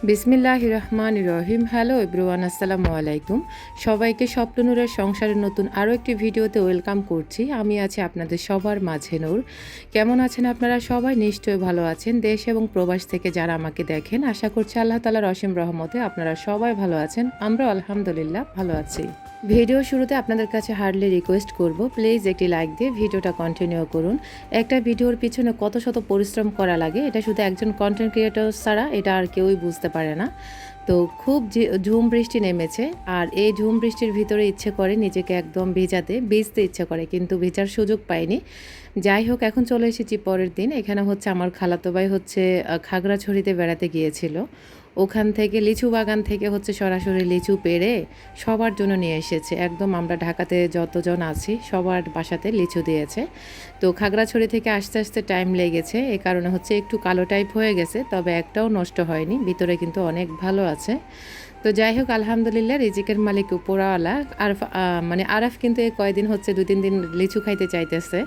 বিসমিল্লাহির রহমানির রহিম। Hello everyone, আসসালামু আলাইকুম। সবাইকে স্বপ্ননূরের সংসারের নতুন আরও একটি ভিডিওতে ওয়েলকাম করছি। আমি আছি আপনাদের সবার মাঝে নূর। কেমন আছেন আপনারা সবাই? নিশ্চয়ই ভালো আছেন। দেশ এবং প্রবাস থেকে যারা আমাকে দেখেন, আশা করছি আল্লাহ তাআলার অসীম রহমতে আপনারা সবাই ভালো আছেন। আমরা আলহামদুলিল্লাহ ভালো আছি। ভিডিও শুরুতে আপনাদের কাছে হার্ডলি রিকোয়েস্ট করব, প্লিজ একটি লাইক দিয়ে ভিডিওটা কন্টিনিউ করুন। একটা ভিডিওর পিছনে কত শত পরিশ্রম করা লাগে এটা শুধু একজন কন্টেন্ট ক্রিয়েটর ছাড়া এটা আর কেউই বুঝতে পারে না। তো খুব ঝুম বৃষ্টি নেমেছে, আর এই ঝুম বৃষ্টির ভিতরে ইচ্ছে করে নিজেকে একদম ভিজতে ইচ্ছে করে, কিন্তু ভিজার সুযোগ পাইনি। যাই হোক, এখন চলে এসেছি পরের দিন। এখানে হচ্ছে আমার খালাতো ভাই হচ্ছে খাগড়াছড়িতে বেড়াতে গিয়েছিল। ওখান থেকে লিচু বাগান থেকে হচ্ছে সরাসরি লিচু পেড়ে সবার জন্য নিয়ে এসেছে। একদম আমরা ঢাকাতে যতজন আছি সবার বাসাতে লিচু দিয়েছে। তো খাগড়াছড়ি থেকে আস্তে আস্তে টাইম লেগেছে, এ কারণে হচ্ছে একটু কালো টাইপ হয়ে গেছে, তবে একটাও নষ্ট হয়নি, ভিতরে কিন্তু অনেক ভালো আছে। তো যাই হোক, আলহামদুলিল্লাহ, রিজিকের মালিক উপরওয়ালা। আর আরাফ কিন্তু এই কয়দিন হচ্ছে 2-3 দিন লিচু খাইতে চাইতেছে।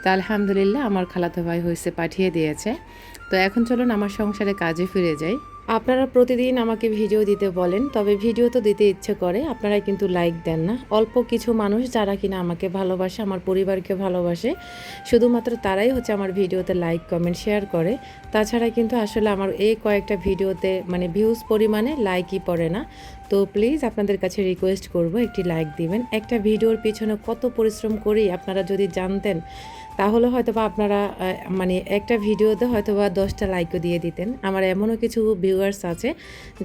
তো আলহামদুলিল্লাহ আমার খালাতো ভাই হয়েছে পাঠিয়ে দিয়েছে। তো এখন চলুন আমার সংসারে কাজে ফিরে যাই। আপনারা প্রতিদিন আমাকে ভিডিও দিতে বলেন, তবে ভিডিও তো দিতে ইচ্ছে করে, আপনারা কিন্তু লাইক দেন না। অল্প কিছু মানুষ যারা কিনা আমাকে ভালোবাসে, আমার পরিবারকে ভালোবাসে, শুধুমাত্র তারাই হচ্ছে আমার ভিডিওতে লাইক কমেন্ট শেয়ার করে। তাছাড়া কিন্তু আসলে আমার এই কয়েকটা ভিডিওতে ভিউজ পরিমাণে লাইকই পড়ে না। তো প্লিজ আপনাদের কাছে রিকোয়েস্ট করব, একটি লাইক দিবেন। একটা ভিডিওর পিছনে কত পরিশ্রম করি আপনারা যদি জানতেন, তাহলে হয়তোবা আপনারা একটা ভিডিওতে হয়তোবা 10টা লাইকও দিয়ে দিতেন। আমার এমনও কিছু ভিউয়ার্স আছে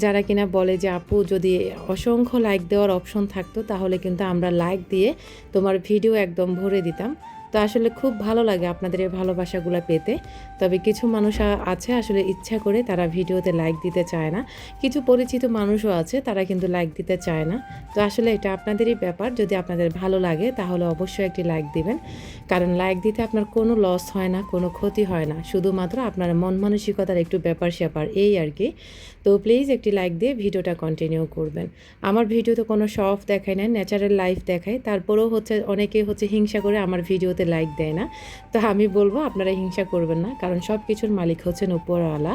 যারা কিনা বলে যে আপু, যদি অসংখ্য লাইক দেওয়ার অপশন থাকতো তাহলে কিন্তু আমরা লাইক দিয়ে তোমার ভিডিও একদম ভরে দিতাম। তো আসলে খুব ভালো লাগে আপনাদের এই ভালোবাসাগুলো পেতে। তবে কিছু মানুষ আছে আসলে ইচ্ছা করে তারা ভিডিওতে লাইক দিতে চায় না। কিছু পরিচিত মানুষও আছে তারা কিন্তু লাইক দিতে চায় না। তো আসলে এটা আপনাদেরই ব্যাপার। যদি আপনাদের ভালো লাগে তাহলে অবশ্যই একটি লাইক দিবেন, কারণ লাইক দিতে আপনার কোনো লস হয় না, কোনো ক্ষতি হয় না, শুধুমাত্র আপনার মন মানসিকতার একটু ব্যাপার স্যাপার, এই আর কি। তো প্লিজ একটি লাইক দিয়ে ভিডিওটা কন্টিনিউ করবেন। আমার ভিডিওতে কোনো শো অফ দেখায় না, ন্যাচারাল লাইফ দেখায়। তারপরেও হচ্ছে অনেকে হচ্ছে হিংসা করে আমার ভিডিওতে লাইক দেয় না। তো আমি বলবো আপনারা হিংসা করবেন না, কারণ সব কিছুর মালিক হচ্ছেন উপরওয়ালা।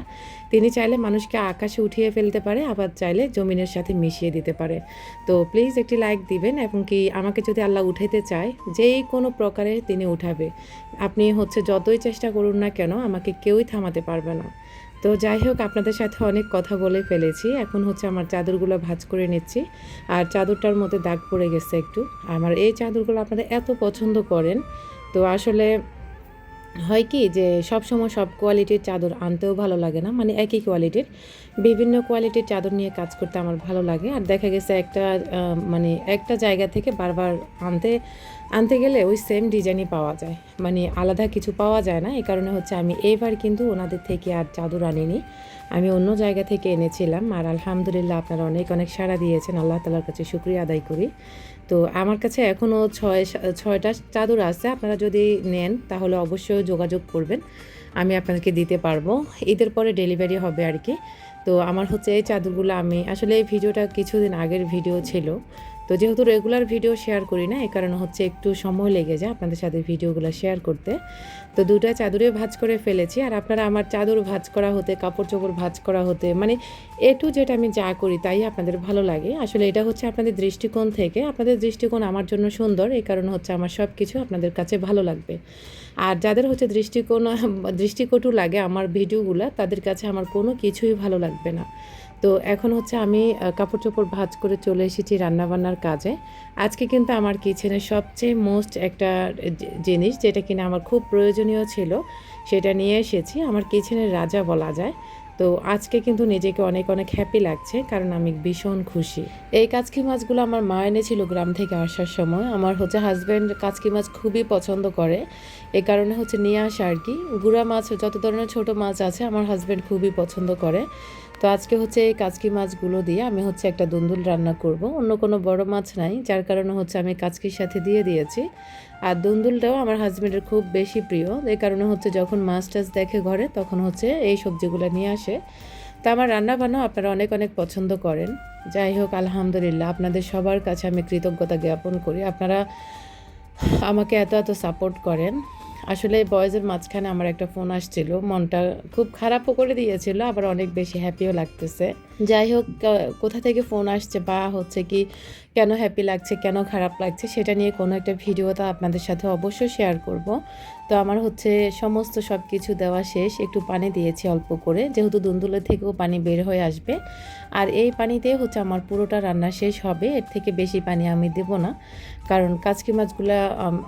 তিনি চাইলে মানুষকে আকাশে উঠিয়ে ফেলতে পারে, আবার চাইলে জমিনের সাথে মিশিয়ে দিতে পারে। তো প্লিজ একটি লাইক দিবেন, এবং কি আমাকে যদি আল্লাহ উঠাইতে চায়, যেই কোনো প্রকারে তিনি উঠাবে। আপনি হচ্ছে যতই চেষ্টা করুন না কেন, আমাকে কেউই থামাতে পারবে না। তো যাই হোক, আপনাদের সাথে অনেক কথা বলে ফেলেছি। এখন হচ্ছে আমার চাদরগুলো ভাঁজ করে নিচ্ছি, আর চাদরটার মধ্যে দাগ পড়ে গেছে একটু। আমার এই চাদরগুলো আপনারা এত পছন্দ করেন, তো আসলে হয় কি যে সব সময় সব কোয়ালিটির চাদর আনতেও ভালো লাগে না, একই কোয়ালিটির বিভিন্ন কোয়ালিটির চাদর নিয়ে কাজ করতে আমার ভালো লাগে। আর দেখা গেছে একটা জায়গা থেকে বারবার আনতে আনতে গেলে ওই সেম ডিজাইনই পাওয়া যায়, আলাদা কিছু পাওয়া যায় না। এই কারণে হচ্ছে আমি এইবার কিন্তু ওনাদের থেকে আর চাদর আনিনি, আমি অন্য জায়গা থেকে এনেছিলাম। আর আলহামদুলিল্লাহ আপনারা অনেক অনেক সাড়া দিয়েছেন, আল্লাহ তাআলার কাছে শুকরিয়া আদায় করি। তো আমার কাছে এখনও 6টা চাদর আছে, আপনারা যদি নেন তাহলে অবশ্যই যোগাযোগ করবেন, আমি আপনাদেরকে দিতে পারবো। ঈদের পরে ডেলিভারি হবে আর কি। তো আমার হচ্ছে এই চাদরগুলো, আমি আসলে এই ভিডিওটা কিছুদিন আগের ভিডিও ছিল, তো যেহেতু রেগুলার ভিডিও শেয়ার করি না, এই কারণে হচ্ছে একটু সময় লেগে যায় আপনাদের সাথে ভিডিওগুলো শেয়ার করতে। তো 2টা চাদরে ভাঁজ করে ফেলেছি। আর আপনারা আমার চাদর ভাঁজ করা হতে, কাপড় চোপড় ভাঁজ করা হতে, এ টু জেড আমি যা করি তাই আপনাদের ভালো লাগে। আসলে এটা হচ্ছে আপনাদের দৃষ্টিকোণ থেকে, আপনাদের দৃষ্টিকোণ আমার জন্য সুন্দর, এই কারণে হচ্ছে আমার সব কিছু আপনাদের কাছে ভালো লাগবে। আর যাদের হচ্ছে দৃষ্টিকটু লাগে আমার ভিডিওগুলো, তাদের কাছে আমার কোনো কিছুই ভালো লাগবে না। তো এখন হচ্ছে আমি কাপড় চোপড় ভাঁজ করে চলে এসেছি রান্নাবান্নার কাজে। আজকে কিন্তু আমার কিচেনের সবচেয়ে মোস্ট একটা জিনিস, যেটা কিনা আমার খুব প্রয়োজনীয় ছিল, সেটা নিয়ে এসেছি। আমার কিচেনের রাজা বলা যায়। তো আজকে কিন্তু নিজেকে অনেক অনেক হ্যাপি লাগছে, কারণ আমি ভীষণ খুশি। এই কাচকি মাছগুলো আমার মা এনেছিল গ্রাম থেকে আসার সময়। আমার হচ্ছে হাজব্যান্ড কাচকি মাছ খুবই পছন্দ করে, এই কারণে হচ্ছে নিয়ে আসা আর কি। গুঁড়া মাছ, যত ধরনের ছোট মাছ আছে আমার হাজব্যান্ড খুবই পছন্দ করে। তো আজকে হচ্ছে এই কাচকি মাছগুলো দিয়ে আমি হচ্ছে একটা দুন্দুল রান্না করব। অন্য কোনো বড় মাছ নাই, যার কারণে হচ্ছে আমি কাচকির সাথে দিয়ে দিয়েছি। আর দুন্দুলটাও আমার হাজব্যান্ডের খুব বেশি প্রিয়, এই কারণে হচ্ছে যখন মাছ টাছ দেখে ঘরে তখন হচ্ছে এই সবজিগুলো নিয়ে আসে। তো আমার রান্না বান্না আপনারা অনেক অনেক পছন্দ করেন। যাই হোক, আলহামদুলিল্লাহ আপনাদের সবার কাছে আমি কৃতজ্ঞতা জ্ঞাপন করি, আপনারা আমাকে এত এত সাপোর্ট করেন। আসলে বয়েজের মাঝখানে আমার একটা ফোন আসছিল, মনটা খুব খারাপও করে দিয়েছিল, আবার অনেক বেশি হ্যাপিও লাগতেছে। যাই হোক, কোথা থেকে ফোন আসছে বা হচ্ছে কি কেন হ্যাপি লাগছে, কেন খারাপ লাগছে, সেটা নিয়ে কোনো একটা ভিডিওটা আপনাদের সাথে অবশ্যই শেয়ার করব। তো আমার হচ্ছে সমস্ত সব কিছু দেওয়া শেষ, একটু পানি দিয়েছি অল্প করে, যেহেতু দুন্দুলে থেকেও পানি বের হয়ে আসবে। আর এই পানিতে হচ্ছে আমার পুরোটা রান্না শেষ হবে, এর থেকে বেশি পানি আমি দেব না, কারণ কাচকি মাছগুলা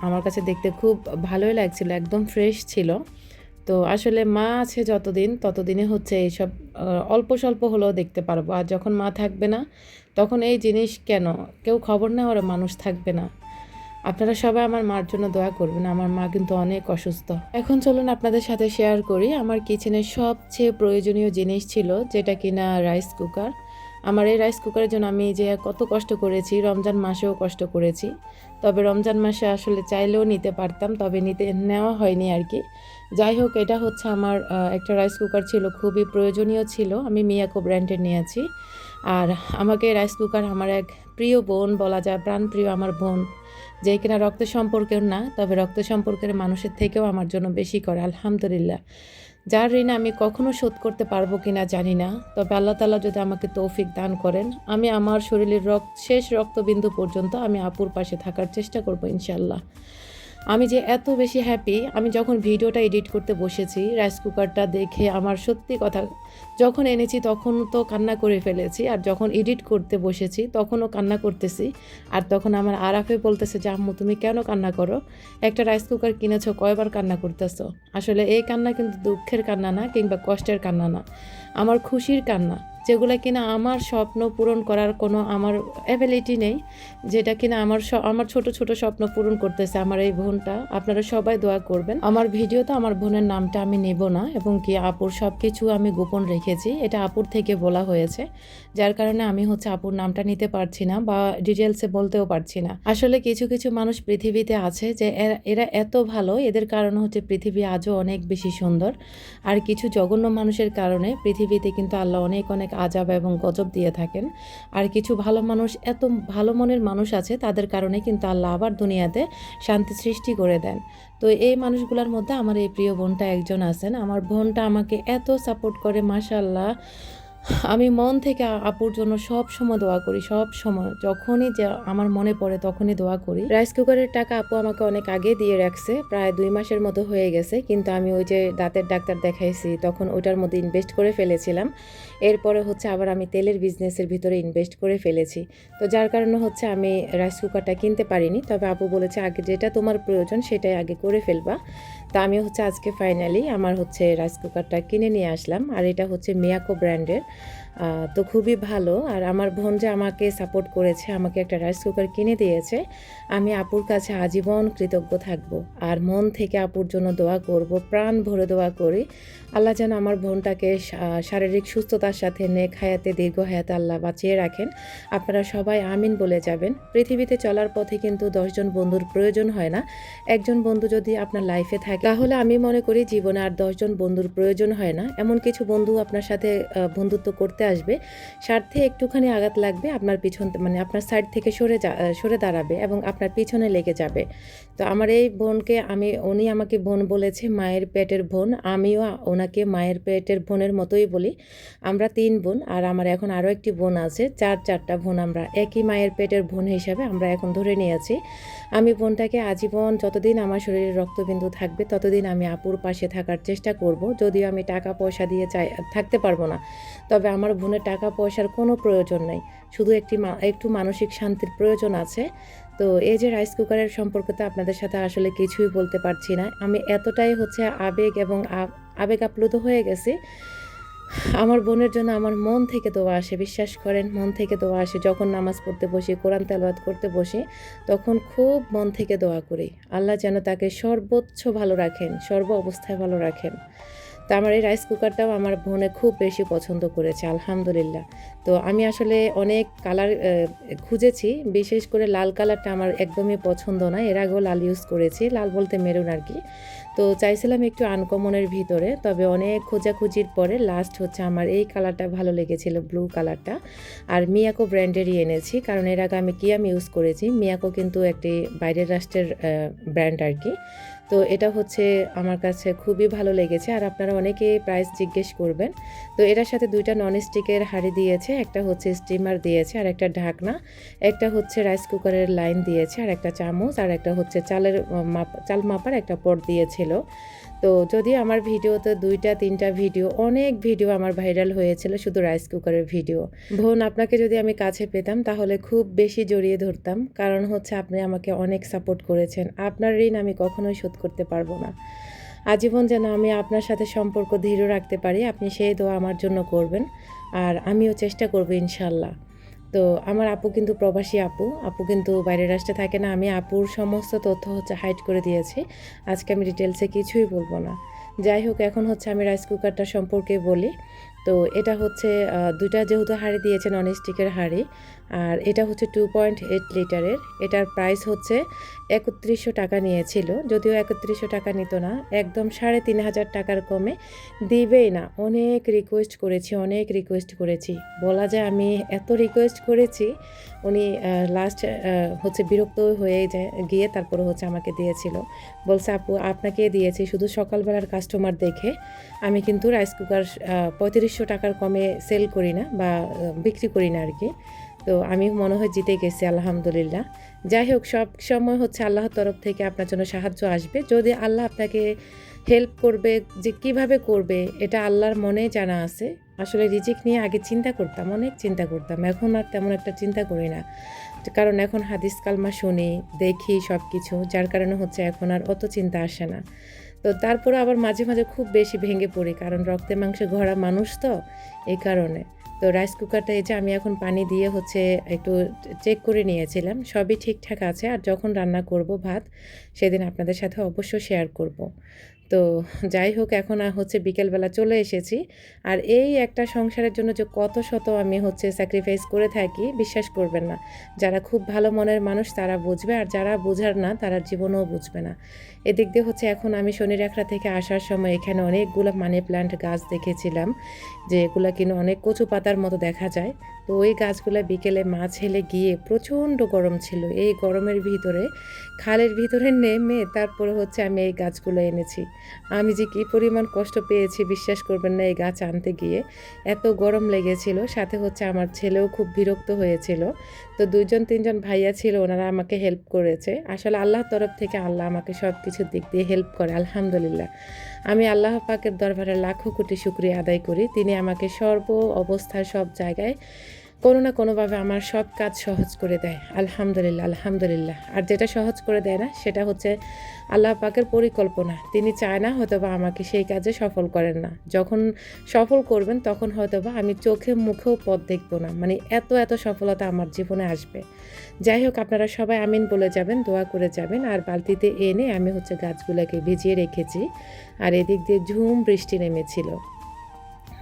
আমার কাছে দেখতে খুব ভালোই লাগছিল, একদম ফ্রেশ ছিল। তো আসলে মা আছে যতদিন, ততদিনে হচ্ছে এইসব অল্প স্বল্প হলেও দেখতে পারবো। আর যখন মা থাকবে না, তখন এই জিনিস কেন, কেউ খবর নেওয়ার মানুষ থাকবে না। আপনারা সবাই আমার মার জন্য দোয়া করবেন, আমার মা কিন্তু অনেক অসুস্থ। এখন চলুন আপনাদের সাথে শেয়ার করি আমার কিচেনের সবচেয়ে প্রয়োজনীয় জিনিস ছিল, যেটা কিনা রাইস কুকার। আমার এই রাইস কুকারের জন্য আমি যে কত কষ্ট করেছি, রমজান মাসেও কষ্ট করেছি। তবে রমজান মাসে আসলে চাইলেও নিতে পারতাম, তবে নেওয়া হয়নি আর কি। যাই হোক, এটা হচ্ছে আমার একটা রাইস কুকার ছিল, খুবই প্রয়োজনীয় ছিল। আমি মিয়াকো ব্র্যান্ডের নিয়েছি। আর আমাকে রাইস কুকার আমার এক প্রিয় বোন বলা যায়, প্রাণপ্রিয় আমার বোন, যে কিনা রক্ত সম্পর্কের না, তবে রক্ত সম্পর্কের মানুষের থেকেও আমার জন্য বেশি করে, আলহামদুলিল্লাহ। যার ঋণ আমি কখনো শোধ করতে পারবো কিনা জানি না, তবে আল্লাহ তাআলা যদি আমাকে তৌফিক দান করেন, আমি আমার শরীরের শেষ রক্তবিন্দু পর্যন্ত আমি আপুর পাশে থাকার চেষ্টা করব ইনশাল্লাহ। আমি যে এত বেশি হ্যাপি, আমি যখন ভিডিওটা এডিট করতে বসেছি, রাইস কুকারটা দেখে আমার সত্যি কথা, যখন এনেছি তখন তো কান্না করে ফেলেছি, আর যখন এডিট করতে বসেছি তখনও কান্না করতেছি। আর তখন আমার আরাফে বলতেছে যে আম্মু তুমি কেন কান্না করো, একটা রাইস কুকার কিনেছো, কয়বার কান্না করতেছো। আসলে এই কান্না কিন্তু দুঃখের কান্না না, কিংবা কষ্টের কান্না না, আমার খুশির কান্না, যেগুলো কিনা আমার স্বপ্ন পূরণ করার কোনো আমার অ্যাবিলিটি নেই, যেটা কিনা আমার ছোট ছোট স্বপ্ন পূরণ করতেছে আমার এই বোনটা। আপনারা সবাই দোয়া করবেন। আমার ভিডিওতে আমার বোনের নামটা আমি নেব না, এবং কি আপুর সব কিছু আমি গোপন রেখেছি, এটা আপুর থেকে বলা হয়েছে, যার কারণে আমি হচ্ছে আপুর নামটা নিতে পারছি না বা ডিটেলসে বলতেও পারছি না। আসলে কিছু কিছু মানুষ পৃথিবীতে আছে যে এরা এত ভালো, এদের কারণ হচ্ছে পৃথিবী আজও অনেক বেশি সুন্দর। আর কিছু জঘন্য মানুষের কারণে পৃথিবীতে কিন্তু আল্লাহ অনেক অনেক আযাব এবং গজব দিয়ে থাকেন। আর কিছু ভালো মানুষ, এত ভালো মনের মানুষ আছে, তাদের কারণে কিন্তু আল্লাহ আবার দুনিয়াতে শান্তি সৃষ্টি করে দেন। তো এই মানুষগুলোর মধ্যে আমার এই প্রিয় বোনটা একজন আছেন। আমার বোনটা আমাকে এত সাপোর্ট করে, মাশাআল্লাহ। আমি মন থেকে আপুর জন্য সব সময় দোয়া করি, সব সময় যখনই যে আমার মনে পড়ে তখনই দোয়া করি। রাইস কুকারের টাকা আপু আমাকে অনেক আগে দিয়ে রাখছে, প্রায় 2 মাসের মতো হয়ে গেছে, কিন্তু আমি ওই যে দাঁতের ডাক্তার দেখাইছি তখন ওইটার মধ্যে ইনভেস্ট করে ফেলেছিলাম। এরপরে হচ্ছে আবার আমি তেলের বিজনেসের ভিতরে ইনভেস্ট করে ফেলেছি। তো যার কারণে হচ্ছে আমি রাইস কুকারটা কিনতে পারিনি, তবে আপু বলেছে আগে যেটা তোমার প্রয়োজন সেটাই আগে করে ফেলবা। তা আমি হচ্ছে আজকে ফাইনালি আমার হচ্ছে রাইস কুকারটা কিনে নিয়ে আসলাম, আর এটা হচ্ছে মিয়াকো ব্র্যান্ডের। তো খুবই ভালো। আর আমার বোন যে আমাকে সাপোর্ট করেছে, আমাকে একটা রাইস কুকার কিনে দিয়েছে, আমি আপুর কাছে আজীবন কৃতজ্ঞ থাকব। আর মন থেকে আপুর জন্য দোয়া করব, প্রাণ ভরে দোয়া করি আল্লাহ যেন আমার বোনটাকে শারীরিক সুস্থতার সাথে নেক হায়াতে, দীর্ঘ হায়াতে আল্লাহ বাঁচিয়ে রাখেন। আপনারা সবাই আমিন বলে যাবেন। পৃথিবীতে চলার পথে কিন্তু 10 জন বন্ধুর প্রয়োজন হয় না, একজন বন্ধু যদি আপনার লাইফে থাকে, তাহলে আমি মনে করি জীবনে আর 10 জন বন্ধুর প্রয়োজন হয় না। এমন কিছু বন্ধু আপনার সাথে বন্ধুত্ব করতে আসবে, স্বার্থে একটুখানি আঘাত লাগবে, আপনার পিছন মানে আপনার সাইড থেকে সরে দাঁড়াবে এবং আপনার পিছনে লেগে যাবে। তো আমার এই বোনকে উনি আমাকে বোন বলেছে, মায়ের পেটের বোন, আমিও ওনাকে মায়ের পেটের বোনের মতোই বলি। আমরা 3 বোন, আর আমার এখন আরও একটি বোন আছে, চারটা বোন, আমরা একই মায়ের পেটের বোন হিসাবে আমরা এখন ধরে নিয়েছি। আমি বোনটাকে আজীবন, যতদিন আমার শরীরে রক্তবিন্দু থাকবে ততদিন আমি আপুর পাশে থাকার চেষ্টা করব। যদিও আমি টাকা পয়সা দিয়ে থাকতে পারবো না, তবে আমার বোনের টাকা পয়সার কোনো প্রয়োজন নেই, শুধু একটু মানসিক শান্তির প্রয়োজন আছে। তো এই যে রাইস কুকারের সম্পর্কে আপনাদের সাথে আসলে কিছুই বলতে পারছি না, আমি এতটাই হচ্ছে আবেগ এবং আবেগ আপ্লুত হয়ে গেছি। আমার বোনের জন্য আমার মন থেকে দোয়া আসে, বিশ্বাস করেন, মন থেকে দোয়া আসে। যখন নামাজ পড়তে বসি, কোরআন তেলাওয়াত করতে বসি, তখন খুব মন থেকে দোয়া করি আল্লাহ যেন তাকে সর্বোচ্চ ভালো রাখেন, সর্ব অবস্থায় ভালো রাখেন। তো আমার এই রাইস কুকারটাও আমার বোনে খুব বেশি পছন্দ করেছে, আলহামদুলিল্লাহ। তো আমি আসলে অনেক কালার খুঁজেছি, বিশেষ করে লাল কালারটা আমার একদমই পছন্দ না, এর আগেও লাল ইউজ করেছি, লাল বলতে মেরুন আর কি। তো চাইছিলাম একটু আনকমনের ভিতরে, তবে অনেক খোঁজাখুঁজির পরে লাস্ট হচ্ছে আমার এই কালারটা ভালো লেগেছিল, ব্লু কালারটা। আর মিয়াকো ব্র্যান্ডেরই এনেছি, কারণ এর আগে আমি কিয়াম ইউজ করেছি। মিয়াকো কিন্তু একটি বাইরের রাষ্ট্রের ব্র্যান্ড আর কি। তো এটা হচ্ছে আমার কাছে খুবই ভালো লেগেছে, আর আপনারা অনেকে প্রাইস জিজ্ঞেস করবেন। তো এটার সাথে 2টা ননস্টিকের হাঁড়ি দিয়েছে, একটা হচ্ছে স্টিমার দিয়েছে আর একটা ঢাকনা, একটা হচ্ছে রাইস কুকারের লাইন দিয়েছে আর একটা চামচ, আর একটা হচ্ছে চাল মাপার একটা পট দিয়েছিল। তো যদিও আমার ভিডিওতে 2টা 3টা ভিডিও, অনেক ভিডিও আমার ভাইরাল হয়েছিল শুধু রাইস কুকারের ভিডিও। বোন, আপনাকে যদি আমি কাছে পেতাম তাহলে খুব বেশি জড়িয়ে ধরতাম, কারণ হচ্ছে আপনি আমাকে অনেক সাপোর্ট করেছেন। আপনার ঋণ আমি কখনোই শোধ করতে পারবো না। আজীবন যেন আমি আপনার সাথে সম্পর্ক দৃঢ় রাখতে পারি, আপনি সেই দোয়া আমার জন্য করবেন, আর আমিও চেষ্টা করব ইনশাল্লাহ। তো আমার আপু কিন্তু প্রবাসী আপু কিন্তু বাইরের রাষ্ট্রে থাকে না। আমি আপুর সমস্ত তথ্য হচ্ছে হাইড করে দিয়েছি, আজকে আমি ডিটেলসে কিছুই বলবো না। যাই হোক, এখন হচ্ছে আমি রাইস কুকারটা সম্পর্কে বলি। তো এটা হচ্ছে 2টা যেহেতু হাঁড়ি দিয়েছে, ননস্টিকের হাঁড়ি, আর এটা হচ্ছে 2.8 লিটারের। এটার প্রাইস হচ্ছে ৩১০০ টাকা নিয়েছিল, যদিও ৩১০০ টাকা নিত না, একদম ৩,৫০০ টাকার কমে দিবেই না। অনেক রিকোয়েস্ট করেছি, বলা যায় আমি এত রিকোয়েস্ট করেছি, উনি লাস্ট হচ্ছে বিরক্ত হয়ে গিয়ে তারপরে হচ্ছে আমাকে দিয়েছিল। বলছে, আপু আপনাকে দিয়েছি শুধু সকালবেলার কাস্টমার দেখে, আমি কিন্তু রাইস কুকার ৩৫০০ টাকার কমে সেল করি না বা বিক্রি করি না আর কি। তো আমি মনে হয় জিতে গেছি, আলহামদুলিল্লাহ। যাই হোক, সব সময় হচ্ছে আল্লাহর তরফ থেকে আপনার জন্য সাহায্য আসবে, যদি আল্লাহ আপনাকে হেল্প করবে, যে কিভাবে করবে এটা আল্লাহর মনে জানা আছে। আসলে রিজিক নিয়ে আগে অনেক চিন্তা করতাম, এখন আর তেমন একটা চিন্তা করি না, কারণ এখন হাদিস কালমা শুনি, দেখি সব কিছু, যার কারণে হচ্ছে এখন আর অত চিন্তা আসে না। তো তারপরে আবার মাঝে মাঝে খুব বেশি ভেঙে পড়ি, কারণ রক্তে মাংসে গড়া মানুষ তো, এই কারণে। তো রাইস কুকারটা এই যে আমি এখন পানি দিয়ে হচ্ছে একটু চেক করে নিয়েছিলাম, সবই ঠিকঠাক আছে। আর যখন রান্না করব ভাত, সেদিন আপনাদের সাথে অবশ্য শেয়ার করব। তো যাই হোক, এখন হচ্ছে বিকেলবেলা চলে এসেছি। আর এই একটা সংসারের জন্য যে কত শত আমি হচ্ছে স্যাক্রিফাইস করে থাকি, বিশ্বাস করবেন না। যারা খুব ভালো মনের মানুষ তারা বুঝবে, আর যারা বোঝার না তারা জীবনেও বুঝবে না। এদিক দিয়ে হচ্ছে এখন আমি শনিরেখা থেকে আসার সময় এখানে অনেকগুলো মানি প্ল্যান্ট গাছ দেখেছিলাম, যে এগুলো কিনা অনেক কচু পাতার মতো দেখা যায়। তো ওই গাছগুলো বিকেলে মাছ হেলে গিয়ে, প্রচণ্ড গরম ছিল, এই গরমের ভিতরে খালের ভিতরে নেমে তারপরে হচ্ছে আমি এই গাছগুলো এনেছি। আমি যে কী পরিমাণ কষ্ট পেয়েছি বিশ্বাস করবেন না, এই গাছ আনতে গিয়ে এত গরম লেগেছিল। সাথে হচ্ছে আমার ছেলেও খুব বিরক্ত হয়েছিল। তো 2জন 3জন ভাইয়া ছিল, ওনারা আমাকে হেল্প করেছে। আসলে আল্লাহর তরফ থেকে আল্লাহ আমাকে সব কিছুর দিক দিয়ে হেল্প করে, আলহামদুলিল্লাহ। আমি আল্লাহ পাকের দরবারে লাখো কোটি শুকরিয়া আদায় করি। তিনি আমাকে সর্ব অবস্থায় সব জায়গায় কোনো না কোনোভাবে আমার সব কাজ সহজ করে দেয়, আলহামদুলিল্লাহ আলহামদুলিল্লাহ। আর যেটা সহজ করে দেয় না সেটা হচ্ছে আল্লাহ পাকের পরিকল্পনা, তিনি চায় না হয়তোবা আমাকে সেই কাজে সফল করেন না। যখন সফল করবেন তখন হয়তোবা আমি চোখে মুখেও পথ দেখব না, মানে এত সফলতা আমার জীবনে আসবে। যাই হোক, আপনারা সবাই আমিন বলে যাবেন, দোয়া করে যাবেন। আর বালতিতে এনে আমি হচ্ছে গাছগুলোকে ভিজিয়ে রেখেছি। আর এদিক দিয়ে ঝুম বৃষ্টি নেমেছিল,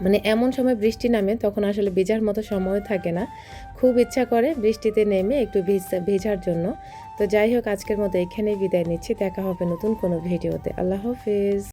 মানে এমন সময় বৃষ্টি নামে তখন আসলে ভেজার মতো সময় থাকে না, খুব ইচ্ছা করে বৃষ্টিতে নেমে একটু ভেজার জন্য। তো যাই হোক, আজকের মতো এখানেই বিদায় নিচ্ছি, দেখা হবে নতুন কোনো ভিডিওতে। আল্লাহ হাফেজ।